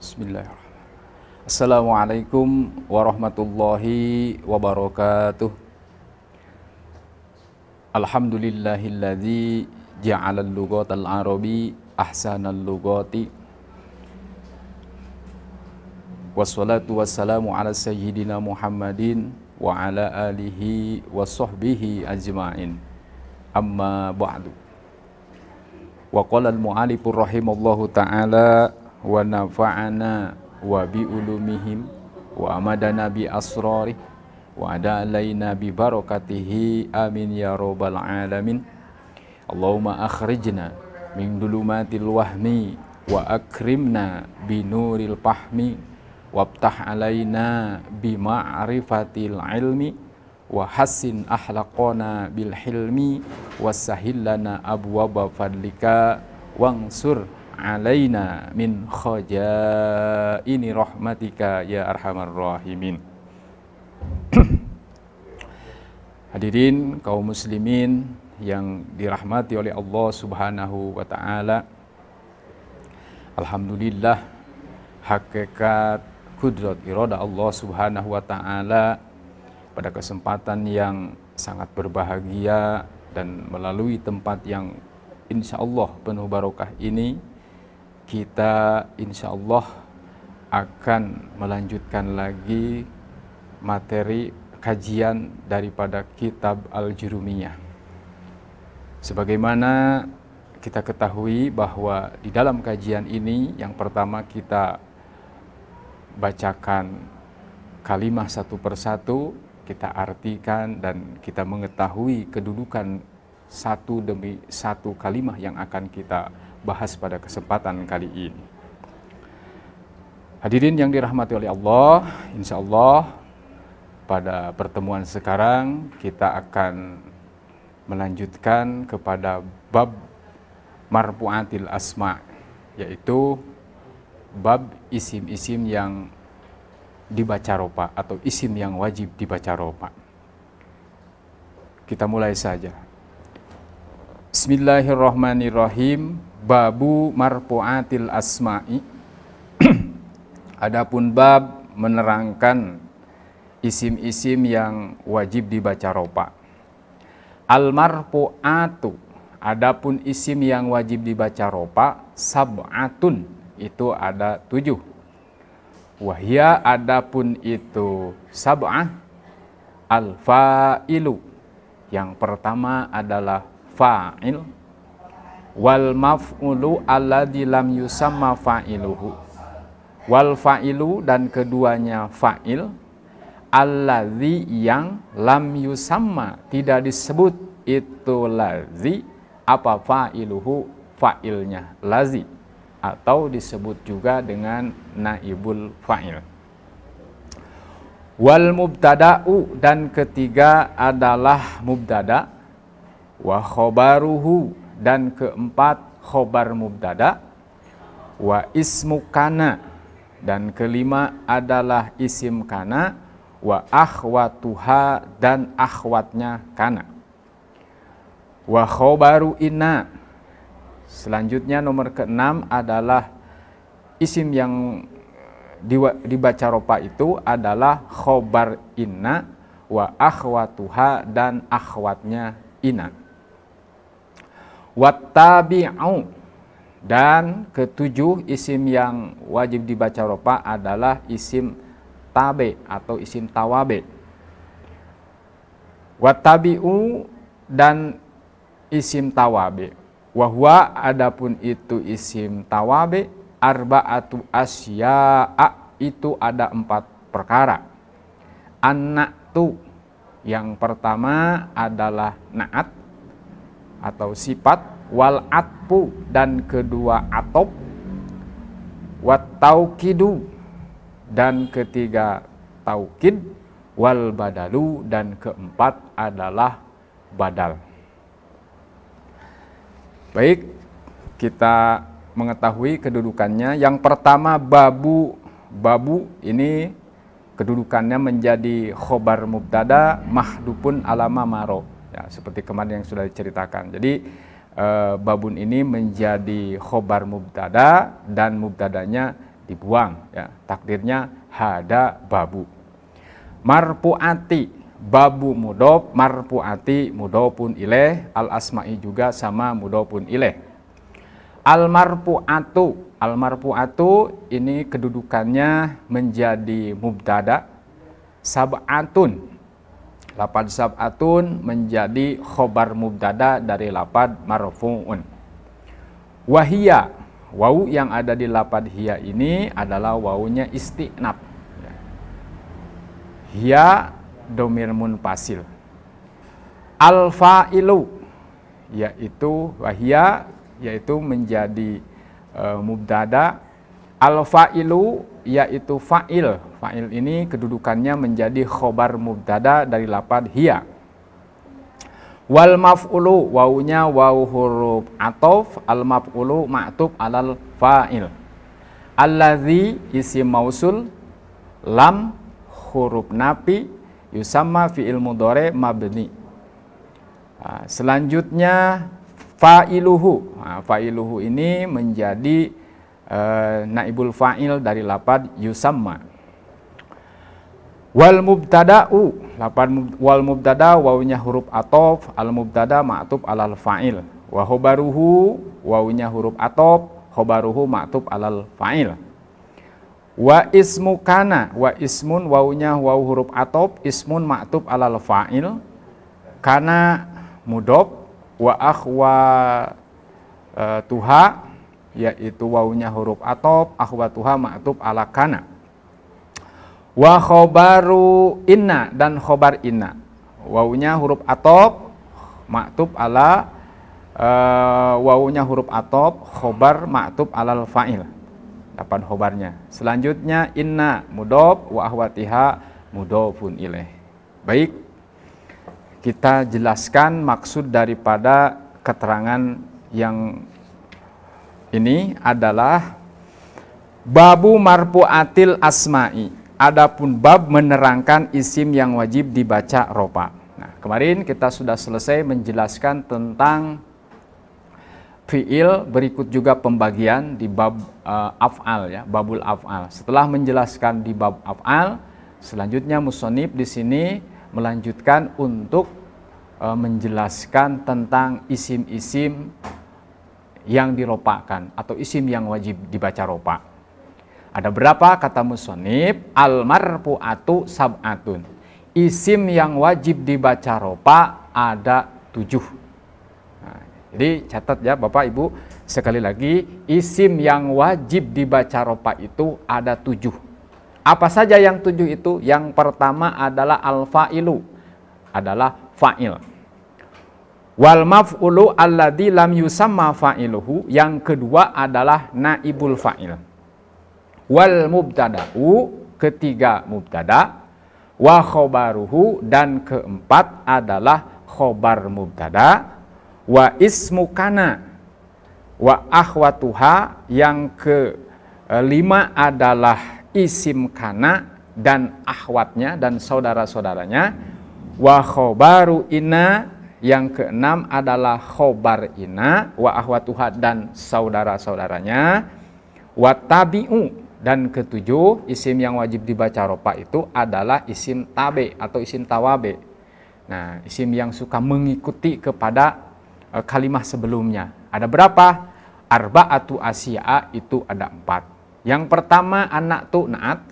Bismillahirrahmanirrahim. Assalamualaikum warahmatullahi wabarakatuh. Alhamdulillahilladzi ja'alal lughatal arabi ahsanal lughati. Wassalatu wassalamu ala sayyidina Muhammadin wa ala alihi wa sahbihi ajma'in. Amma ba'du. Wa qala al-mu'allifur rahimallahu ta'ala wa nafa'ana wa bi ulumihim wa amadana bi asrarih wa ada alaina bi barakatihi amin ya rabbal alamin. Allahumma akhrijna min dulumatil wahmi wa akrimna bi nuril fahmi wabtah alaina bi ma'rifatil ilmi wa hassin ahlaqana bil hilmi wasahil lana abwaba fadlika wangsur alaina min khajaini rahmatika ya arhamar rahimin. Hadirin kaum muslimin yang dirahmati oleh Allah Subhanahu wa taala. Alhamdulillah, hakikat kudrat irada Allah Subhanahu wa taala pada kesempatan yang sangat berbahagia dan melalui tempat yang insya Allah penuh barokah ini, kita insya Allah akan melanjutkan lagi materi kajian daripada kitab Al-Jurumiyah. Sebagaimana kita ketahui bahwa di dalam kajian ini yang pertama kita bacakan kalimah satu persatu, kita artikan dan kita mengetahui kedudukan satu demi satu kalimah yang akan kita bahas pada kesempatan kali ini. Hadirin yang dirahmati oleh Allah, insya Allah pada pertemuan sekarang kita akan melanjutkan kepada bab marfu'atil asma', yaitu bab isim-isim yang dibaca rofa atau isim yang wajib dibaca rofa. Kita mulai saja. Bismillahirrahmanirrahim. Babu marfu'atil asma'i. Adapun bab menerangkan isim-isim yang wajib dibaca rofa. Al marfu'atu, adapun isim yang wajib dibaca rofa, sab'atun, itu ada 7. Wahya, adapun itu sab'ah. Al fa'ilu, yang pertama adalah fa'il. Wal maf'ulu alladzi lam yusamma fa'iluhu. Wal fa'ilu, dan keduanya fa'il. Alladzi, yang lam yusamma, tidak disebut itu lazi, apa fa'iluhu, fa'ilnya lazi, atau disebut juga dengan naibul fa'il. Wal mubtada'u, dan ketiga adalah mubtada. Wa khobaruhu, dan keempat khobar mubtada. Wa ismu kana, dan kelima adalah isim kana. Wa akhwatuha, dan akhwatnya kana. Wa khobaru inna, selanjutnya nomor ke-6 adalah isim yang dibaca rofa itu adalah khobar inna. Wa akhwatuha, dan akhwatnya inna. Wattabi'u, dan ketujuh isim yang wajib dibaca rofa adalah isim tabe atau isim tawabe. Wattabi'u, dan isim tawabe. Wahwa, adapun itu isim tawabe, arba'atu asya'a, itu ada 4 perkara. An-na'tu, yang pertama adalah na'at atau sifat. Wal atfu, dan kedua atop. Wat taukidu, dan ketiga taukid. Wal badalu, dan keempat adalah badal. Baik, kita mengetahui kedudukannya. Yang pertama babu. Babu ini kedudukannya menjadi khobar mubtada mahdupun alama maro. Ya, seperti kemarin yang sudah diceritakan. Jadi babun ini menjadi khobar mubtada dan mubtadanya dibuang ya. Takdirnya hada babu. Marfu'ati babu mudhof, marfu'ati mudhofun ilaih, al asma'i juga sama mudhofun ilaih. Al marfu'atu ini kedudukannya menjadi mubtada. Sab'atun, lapad sab'atun menjadi khobar mubtada dari lapad marfu'un. Wahia, wawu yang ada di lapad hiya ini adalah wawunya isti'nab. Hiya domir munfasil. Al-fa'ilu, yaitu wahia, yaitu menjadi mubtada. Al-fa'ilu yaitu fa'il. Fa'il ini kedudukannya menjadi khobar mubtada dari lapad hiya. Wal maf'ulu, wawunya wawu huruf atof, al maf'ulu ma'tuf alal fa'il. Allazi isim mausul, lam huruf nafi, yusamma fi'il mudhari mabni. Selanjutnya fa'iluhu. Fa'iluhu ini menjadi naibul fa'il dari lapad yusamma. Wal mubtada'u, lapad wal mubtada wawunya huruf atof, al mubtada ma'tuf alal fa'il. Wa khobaruhu, wawunya huruf atof, khobaruhu ma'tuf alal fa'il. Wa ismu kana, wa ismun wawunya wawu huruf atof, ismun ma'tuf alal fa'il. Kana mudhof, wa akhwa tuha, yaitu wawunya huruf atof, akhwatuha ma'tuf ala kana. Wa khobaru inna, dan khobar inna, wawunya huruf atof, ma'tuf ala wawunya huruf atof, khobar ma'tuf alal fa'il. Dapat khobarnya. Selanjutnya inna mudhof, wa akhwatiha mudhofun ilaih. Baik, kita jelaskan maksud daripada keterangan yang ini adalah babu marfu'atil asma'i. Adapun bab menerangkan isim yang wajib dibaca rofa. Nah, kemarin kita sudah selesai menjelaskan tentang fi'il, berikut juga pembagian di bab af'al ya, babul af'al. Setelah menjelaskan di bab af'al, selanjutnya musonib di sini melanjutkan untuk menjelaskan tentang isim-isim yang diropakan atau isim yang wajib dibaca ropa. Ada berapa kata musonib? Al marfu'atu sab'atun. Isim yang wajib dibaca ropa ada 7. Nah, jadi catat ya Bapak Ibu, sekali lagi isim yang wajib dibaca ropa itu ada 7. Apa saja yang 7 itu? Yang pertama adalah al-fa'ilu, adalah fa'il. Wal maf'ulu alladzi lam yusamma fa'iluhu, yang kedua adalah naibul fa'il. Wal mubtada'u, ketiga mubtada. Wa khobaruhu, dan keempat adalah khobar mubtada. Wa ismu kana wa akhwatuha, yang kelima adalah isim kana dan akhwatnya dan saudara-saudaranya. Wa khobaru inna, yang keenam adalah khobar ina, wa akhwatuha, dan saudara-saudaranya. Wa tabi'u, dan ketujuh isim yang wajib dibaca rofa itu adalah isim tabe atau isim tawabe. Nah, isim yang suka mengikuti kepada kalimah sebelumnya. Ada berapa? Arba'atu asya'a, itu ada 4. Yang pertama anak tu naat,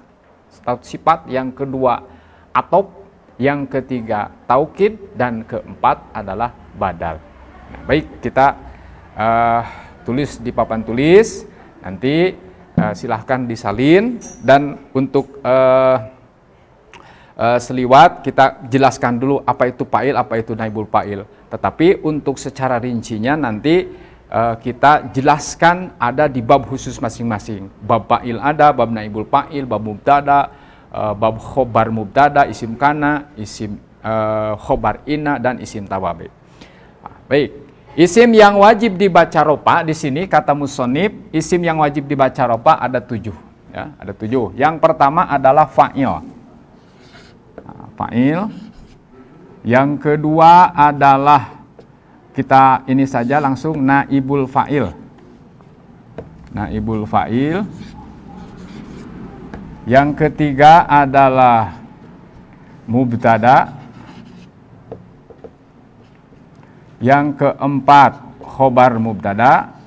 sifat. Yang kedua atop, yang ketiga taukid, dan keempat adalah badal. Nah, baik, kita tulis di papan tulis, nanti silahkan disalin, dan untuk seliwat kita jelaskan dulu apa itu fa'il, apa itu naibul fa'il. Tetapi untuk secara rincinya nanti kita jelaskan ada di bab khusus masing-masing. Bab fa'il ada, bab naibul fa'il, bab mubtada, bab khobar mubtada, isim kana, isim khobar ina, dan isim tawabe. Baik, isim yang wajib dibaca rofa di sini kata musonib, isim yang wajib dibaca rofa ada 7. Ya, ada 7. Yang pertama adalah fa'il. Fa'il. Yang kedua adalah, kita ini saja langsung naibul fa'il. Naibul fa'il. Yang ketiga adalah mubtada. Yang keempat khobar mubtada.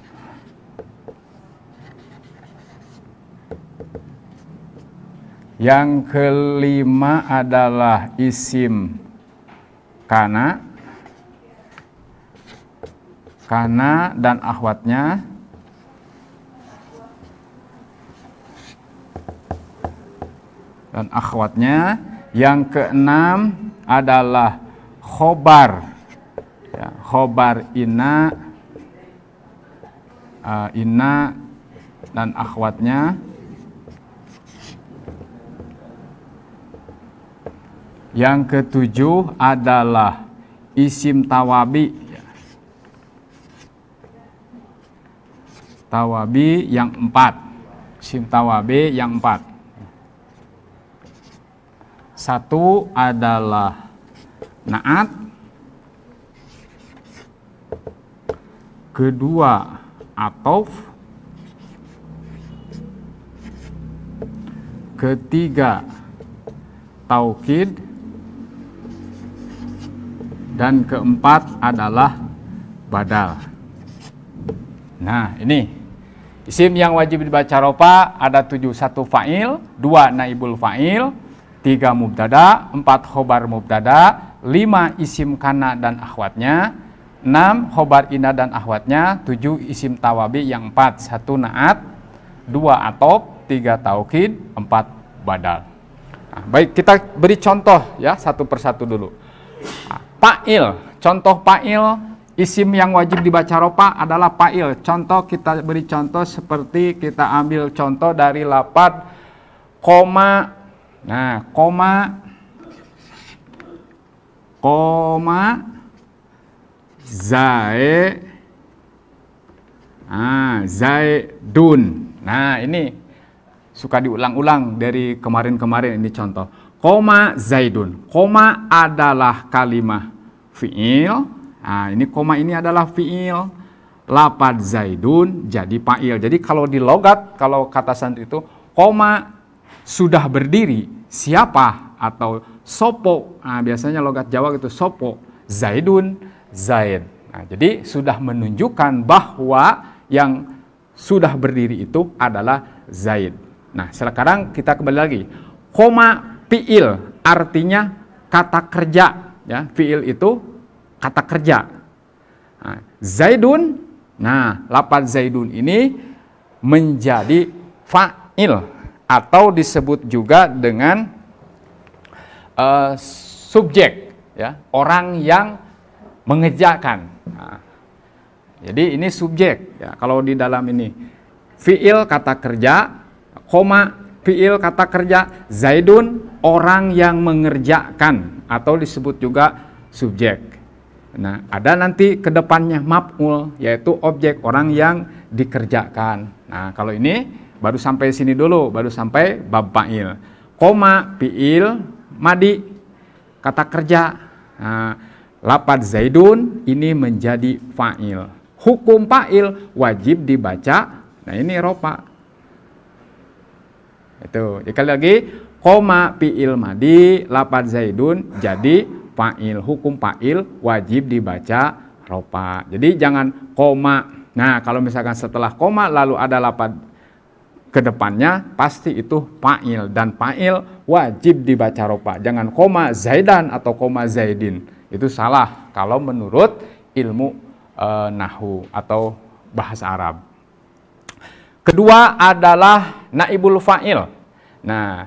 Yang kelima adalah isim kana. Kana dan akhwatnya. Yang keenam adalah khobar, ya, khobar inna, inna dan akhwatnya. Yang ketujuh adalah isim tawabi, ya. Tawabi yang empat, isim tawabi yang empat. Satu adalah naat, kedua atof, ketiga taukid, dan keempat adalah badal. Nah, ini isim yang wajib dibaca rofa ada 7, 1 fa'il, 2 naibul fa'il, 3 mubtada, 4 khobar mubtada, 5 isim kana dan akhwatnya, 6 khobar ina dan akhwatnya, 7 isim tawabi yang 4, 1 naat, 2 atop, 3 taukid, 4 badal. Nah, baik, kita beri contoh ya satu persatu dulu. Nah, fa'il, contoh fa'il, isim yang wajib dibaca rofa adalah fa'il. Contoh, kita beri contoh seperti kita ambil contoh dari lafadz koma. Nah, koma zaidun. Nah, ini suka diulang-ulang dari kemarin-kemarin, ini contoh. Koma zaidun. Koma adalah kalimah fi'il. Nah, ini koma ini adalah fi'il. Lafadz zaidun jadi fa'il. Jadi kalau di logat, kalau kata santri itu koma sudah berdiri, siapa atau sopo. Nah, biasanya logat Jawa gitu, sopo, zaidun, zaid. Nah, jadi sudah menunjukkan bahwa yang sudah berdiri itu adalah zaid. Nah, sekarang kita kembali lagi. Koma fi'il artinya kata kerja, ya. Fi'il itu kata kerja. Nah, zaidun, nah, lafadz zaidun ini menjadi fa'il atau disebut juga dengan subjek, ya, orang yang mengerjakan. Nah, jadi ini subjek, ya. Kalau di dalam ini fi'il kata kerja, koma fi'il kata kerja, zaidun orang yang mengerjakan atau disebut juga subjek. Nah, ada nanti ke depannya maf'ul, yaitu objek, orang yang dikerjakan. Nah, kalau ini baru sampai sini dulu, baru sampai bab fa'il. Koma fi'il madi kata kerja. Nah, lafadz zaidun ini menjadi fa'il. Hukum fa'il wajib dibaca. Nah, ini rofa. Itu. Sekali lagi, koma fi'il madi lafadz zaidun jadi fa'il. Hukum fa'il wajib dibaca rofa. Jadi jangan koma. Nah, kalau misalkan setelah koma lalu ada lafadz kedepannya, pasti itu fa'il, dan fa'il wajib dibaca rofa. Jangan koma zaidan atau koma zaidin. Itu salah kalau menurut ilmu nahwu atau bahasa Arab. Kedua adalah naibul fa'il. Nah,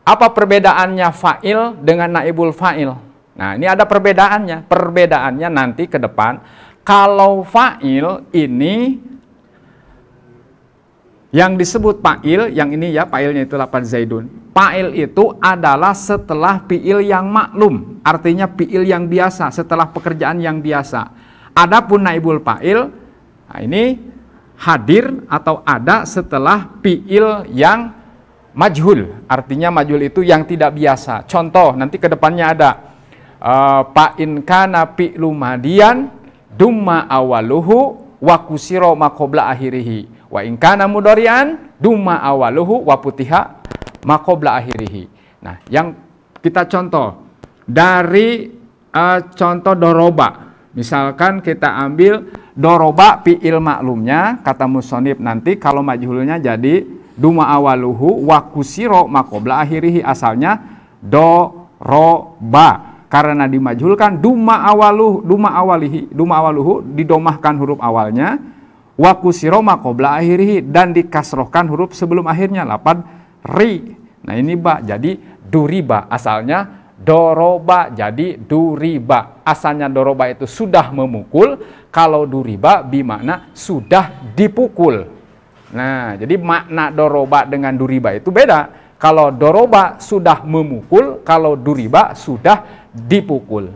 apa perbedaannya fa'il dengan naibul fa'il? Nah, ini ada perbedaannya. Perbedaannya nanti ke depan. Kalau fa'il ini yang disebut fa'il, yang ini ya, fa'ilnya itu lafadz zaidun. Fa'il itu adalah setelah fi'il yang maklum, artinya fi'il yang biasa, setelah pekerjaan yang biasa. Adapun naibul fa'il, nah ini hadir atau ada setelah fi'il yang majhul, artinya majhul itu yang tidak biasa. Contoh, nanti ke depannya ada fa'in kana fi'lu madian dumma awaluhu wa kusiro ma qabla akhirihi Wa in kana mudhari'an dumma awaluhu wa putiha ma qabla akhirih. Nah, yang kita contoh dari contoh doroba. Misalkan kita ambil doroba fi'il maklumnya, kata musonib nanti kalau majhulnya jadi duma awaluhu wa kusiro ma qabla akhirih, asalnya doroba. Karena dimajhulkan duma awaluhu didomahkan huruf awalnya, wa kusiro ma qabla akhirih dan dikasrohkan huruf sebelum akhirnya, lapad ri. Nah ini ba, jadi duriba, asalnya doroba jadi duriba. Asalnya doroba itu sudah memukul, kalau duriba bimakna sudah dipukul. Nah, jadi makna doroba dengan duriba itu beda. Kalau doroba sudah memukul, kalau duriba sudah dipukul.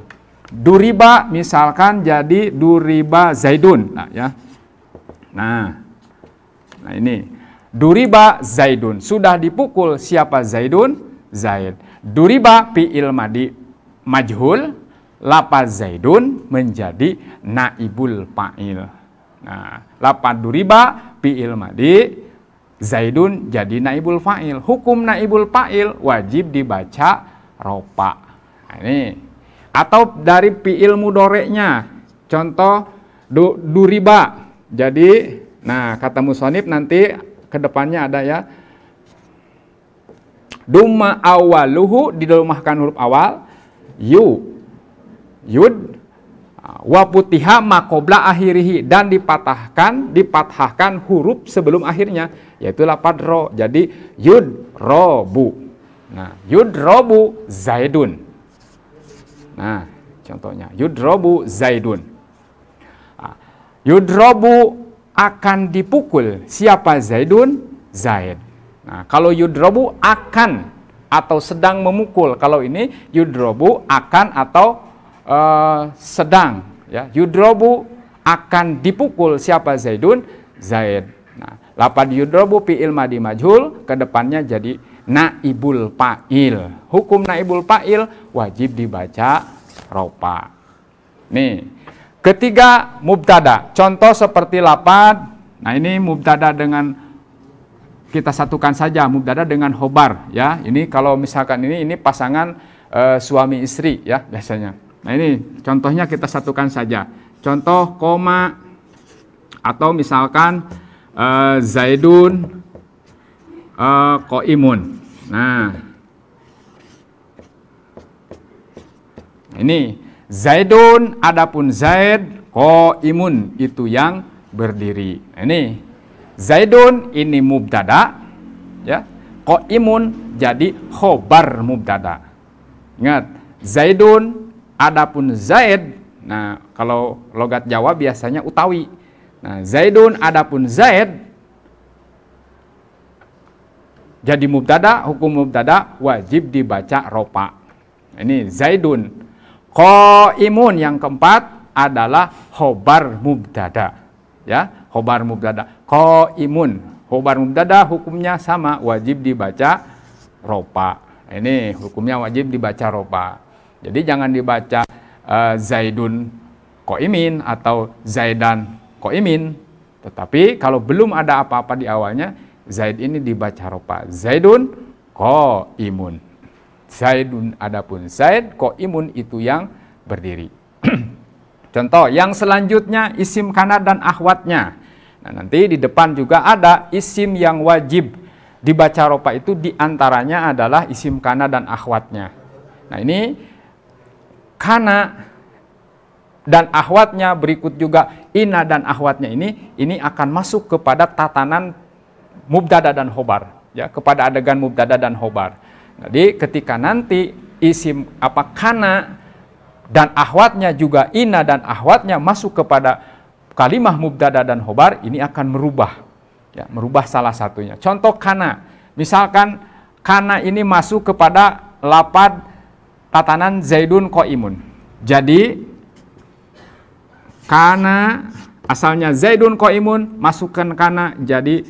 Duriba misalkan jadi duriba Zaidun. Nah, ya. Nah ini duriba Zaidun, sudah dipukul siapa? Zaidun, Zaid. Duriba fi'il madi majhul, lapaz Zaidun menjadi naibul fa'il. Nah, lapad duriba fi'il madi Zaidun jadi naibul fa'il. Hukum naibul fa'il wajib dibaca ropa. Nah, ini. Atau dari fi'il mudhoreknya. Contoh duriba. Jadi, nah kata musonib nanti kedepannya ada ya. Dumma awaluhu didomahkan huruf awal, yud, wa putiha ma qabla akhirih dan dipathahkan huruf sebelum akhirnya, yaitu lapad ro. Jadi yud robu. Nah, yud robu Zaidun. Nah, contohnya yud robu Zaidun. Yud robu akan dipukul siapa? Zaidun, Zaid. Nah, kalau yudrobu akan atau sedang memukul. Kalau ini yudrobu akan atau sedang. Ya, yudrobu akan dipukul siapa? Zaidun, Zaid. Nah, lapad yudrobu fi'il madi majhul, kedepannya jadi naibul fa'il. Hukum naibul fa'il wajib dibaca ropa. Nih, ketiga mubtada. Contoh seperti lapad. Nah, ini mubtada dengan kita satukan saja mubtada dengan khobar ya. Ini kalau misalkan ini pasangan suami istri ya biasanya. Nah, ini contohnya kita satukan saja. Contoh koma atau misalkan Zaidun qaimun. Nah, ini Zaidun, adapun Zaid qaimun itu yang berdiri. Nah, ini Zaidun ini mubtada ya. Qaimun jadi khobar mubtada. Ingat, Zaidun adapun Zaid. Nah, kalau logat Jawa biasanya utawi. Nah, Zaidun adapun Zaid jadi mubtada, hukum mubtada wajib dibaca ropa. Ini Zaidun. Qaimun yang keempat adalah khobar mubtada. Ya, khobar mubtada qaimun. Khobar mubtada hukumnya sama, wajib dibaca ropa. Ini hukumnya wajib dibaca ropa. Jadi jangan dibaca Zaidun qaimin atau Zaidan qaimin. Tetapi kalau belum ada apa-apa di awalnya, Zaid ini dibaca ropa. Zaidun qaimun. Zaidun adapun Zaid, qaimun itu yang berdiri. Contoh yang selanjutnya isim kana dan akhwatnya. Nah, nanti di depan juga ada isim yang wajib dibaca ropa, itu diantaranya adalah isim kana dan akhwatnya. Nah, ini kana dan akhwatnya, berikut juga ina dan akhwatnya ini akan masuk kepada tatanan mubtada dan khobar ya, kepada adegan mubtada dan khobar. Jadi ketika nanti isim kana dan akhwatnya juga ina dan akhwatnya masuk kepada kalimah mubtada dan khobar, ini akan merubah ya, merubah salah satunya. Contoh kana, misalkan kana ini masuk kepada lapad tatanan Zaidun qaimun. Jadi kana asalnya Zaidun qaimun, masukkan kana jadi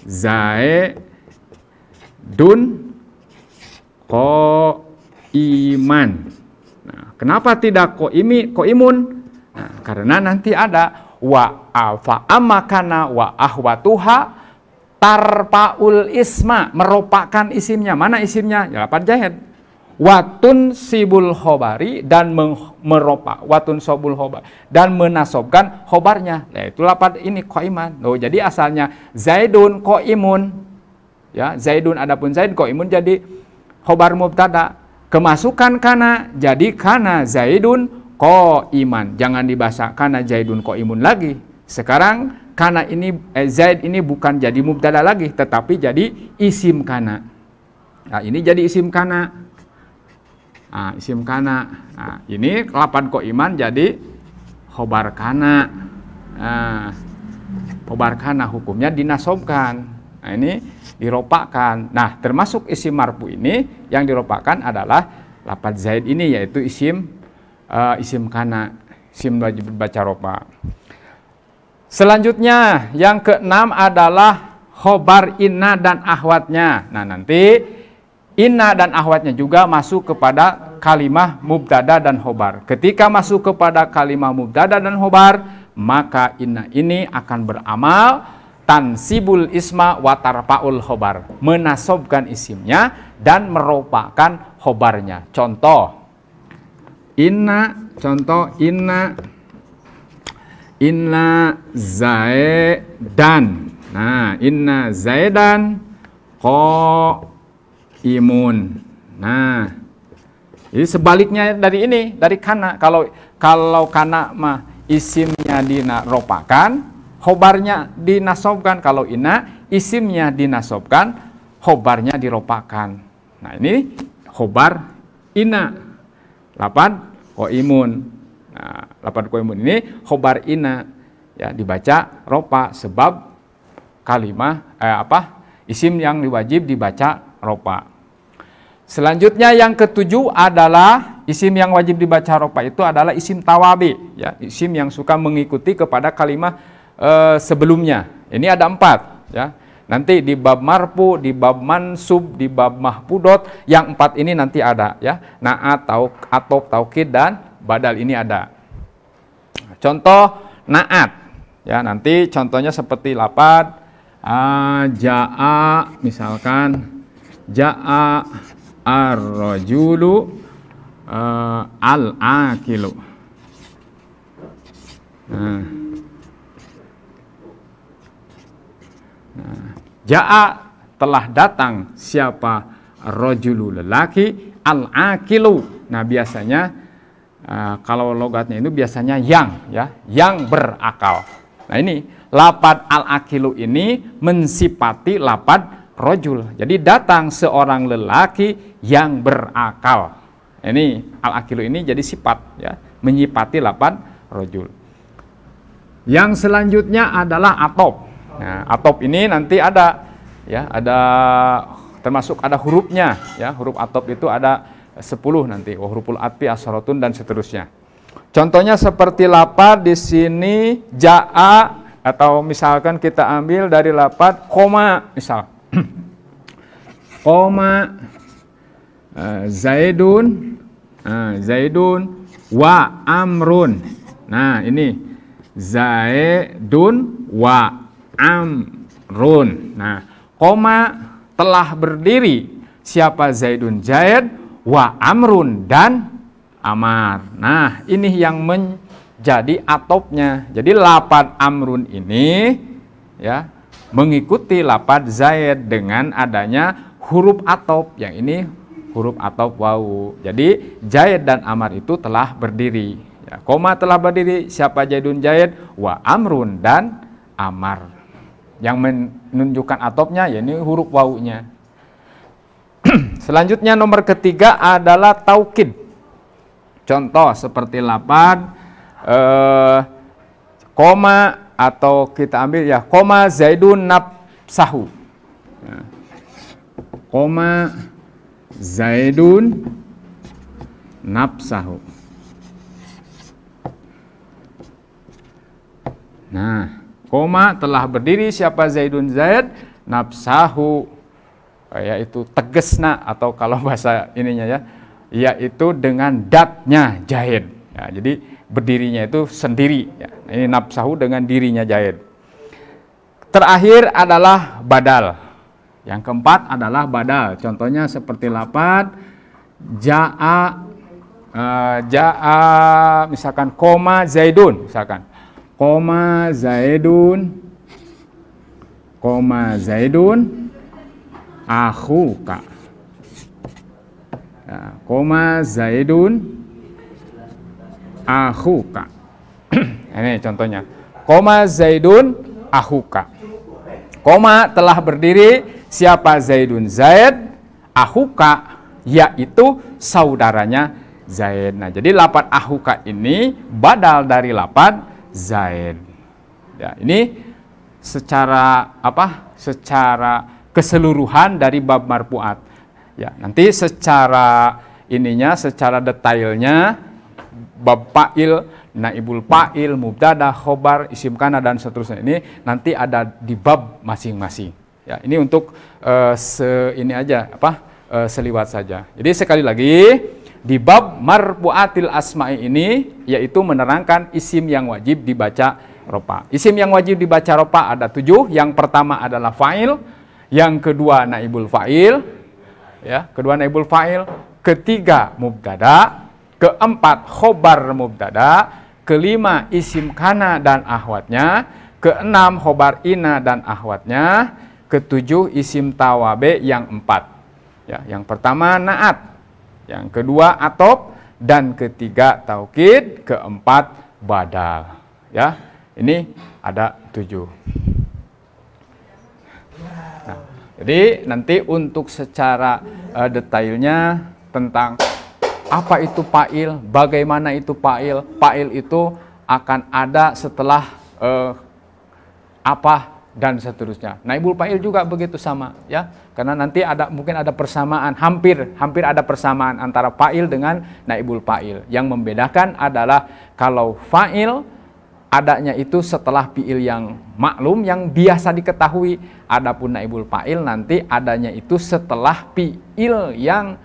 Zaidun qaiman. Nah, kenapa tidak qaimun? Nah, karena nanti ada wa afa amakana wa ahwatuha tarpaul isma, meropakan isimnya. Mana isimnya? Ya, lapan jaid. Watun sibul khobari, dan meropak watun sobul khobar, dan menasobkan khobarnya. Ya, itu lapan ini qaiman. Oh, jadi asalnya zaidun qaimun. Ya, zaidun adapun zaid qaimun jadi khobar mubtada. Kemasukan kana jadi kana zaidun qaiman. Jangan dibaca kana zaidun qaimun lagi. Sekarang kana ini zaid ini bukan jadi mubtada lagi, tetapi jadi isim kana. Nah, ini jadi isim kana. Nah, isim kana. Nah, ini lapan qaiman jadi khobar kana. Nah, khobar kana hukumnya dinasobkan. Nah, ini diropakkan. Nah, termasuk isim marfu ini yang diropakkan adalah lapan zaid ini, yaitu isim kana, isim wajib baca ropa. Selanjutnya yang keenam adalah khobar inna dan ahwatnya. Nah, nanti inna dan ahwatnya juga masuk kepada kalimah mubtada dan khobar. Ketika masuk kepada kalimah mubtada dan khobar, maka inna ini akan beramal tansibul isma wa tarfaul khobar, menasobkan isimnya dan meropakan khobarnya. Contoh inna zaidan. Nah, inna zaidan imun. Nah, jadi sebaliknya dari ini, dari kana. Kalau kana mah isimnya dinaropakan, khobarnya dinasobkan. Kalau inna isimnya dinasobkan, khobarnya diropakan. Nah, ini khobar inna. Lapan qaimun. Nah, lapan qaimun ini khobar inna. Ya, dibaca ropa sebab kalimah isim yang diwajib dibaca ropa. Selanjutnya yang ketujuh adalah isim yang wajib dibaca ropa itu adalah isim tawabi, ya, isim yang suka mengikuti kepada kalimah sebelumnya. Ini ada 4, ya. Nanti di bab marfu, di bab mansub, di bab mahpudot, yang 4 ini nanti ada, ya. Naat, atop, taukid, dan badal ini ada. Contoh naat, ya, nanti contohnya seperti lapan ja'a, misalkan ja'a ar-rajulu al-akilu. Nah, ja'a telah datang siapa, rajulu lelaki, al-akilu. Nah, biasanya kalau logatnya itu biasanya yang, ya, yang berakal. Nah, ini lapan al-akilu ini mensifati lapan rojul. Jadi datang seorang lelaki yang berakal. Ini al-akilu ini jadi sifat, ya, menyifati lapan rojul. Yang selanjutnya adalah atop. Nah, atop ini nanti ada, ya, ada termasuk ada hurufnya, ya. Huruf atop itu ada 10 nanti. Huruful atfi, asyaratun, dan seterusnya. Contohnya seperti lapan di sini ja'a, atau misalkan kita ambil dari lapan koma, misal koma zaidun, zaidun wa amrun. Nah, ini zaidun wa amrun. Nah, koma telah berdiri siapa, zaidun zaid, wa amrun, dan amar. Nah, ini yang menjadi atopnya. Jadi lapan amrun ini, ya, mengikuti lapan zaid dengan adanya huruf atop, yang ini huruf atop wawu. Jadi zaid dan amar itu telah berdiri, ya, koma telah berdiri siapa, zaidun zaid, wa amrun, dan amar. Yang menunjukkan atopnya, ya, ini huruf wawunya. Selanjutnya nomor ketiga adalah taukid. Contoh seperti lapan koma, atau kita ambil, ya, koma zaidun nafsahu. Nah, koma zaidun nafsahu. Nah, koma telah berdiri siapa, zaidun zaid, nafsahu, yaitu tegesna, atau kalau bahasa ininya, ya, yaitu dengan datnya zaid. Ya, jadi berdirinya itu sendiri. Ya. Ini nafsahu dengan dirinya Zaid. Terakhir adalah badal. Yang keempat adalah badal. Contohnya seperti lafaz ja'a, misalkan koma Zaidun, misalkan koma Zaidun akhuka. Ya, koma Zaidun akhuka. Ini contohnya. Koma Zaidun akhuka. Koma telah berdiri, siapa Zaidun? Zaid, akhuka yaitu saudaranya Zaid. Nah, jadi lafaz akhuka ini badal dari lafaz Zaid. Ya, ini secara apa? Secara keseluruhan dari bab marfu'at. Ya, nanti secara ininya, secara detailnya bab fa'il, naibul fa'il, mubtada, khobar, isim kana dan seterusnya ini nanti ada di bab masing-masing. Ya, ini untuk ini aja seliwat saja. Jadi sekali lagi di bab marfu'atil asma'i ini yaitu menerangkan isim yang wajib dibaca rofa. Isim yang wajib dibaca rofa ada 7. Yang pertama adalah fa'il, yang kedua naibul fa'il, ya, kedua naibul fa'il, ketiga mubtada, keempat khobar mubtada, kelima isim kana dan ahwatnya, keenam khobar ina dan ahwatnya, ketujuh isim tawabe yang 4. Ya, yang pertama naat, yang kedua atop, dan ketiga taukid, keempat badal. Ya, ini ada 7. Nah, jadi nanti untuk secara detailnya tentang apa itu fa'il, bagaimana itu fa'il. Fa'il itu akan ada setelah apa dan seterusnya. Naibul fa'il juga begitu sama, ya. Karena nanti mungkin ada persamaan, hampir ada persamaan antara fa'il dengan naibul fa'il. Yang membedakan adalah kalau fa'il adanya itu setelah fi'il yang maklum yang biasa diketahui. Adapun naibul fa'il nanti adanya itu setelah fi'il yang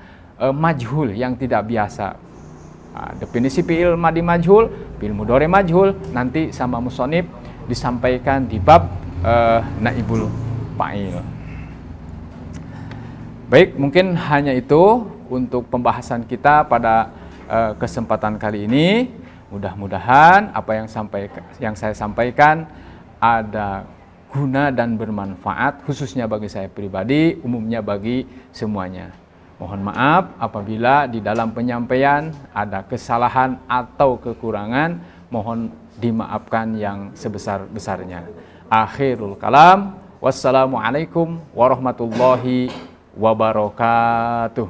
majhul, yang tidak biasa. Nah, definisi fi'il madi majhul, fi'il mudhari majhul nanti sama musonib disampaikan di bab naibul fa'il. Baik, mungkin hanya itu untuk pembahasan kita pada kesempatan kali ini. Mudah-mudahan apa yang saya sampaikan ada guna dan bermanfaat, khususnya bagi saya pribadi, umumnya bagi semuanya. Mohon maaf apabila di dalam penyampaian ada kesalahan atau kekurangan, mohon dimaafkan yang sebesar-besarnya. Akhirul kalam, wassalamualaikum warahmatullahi wabarakatuh.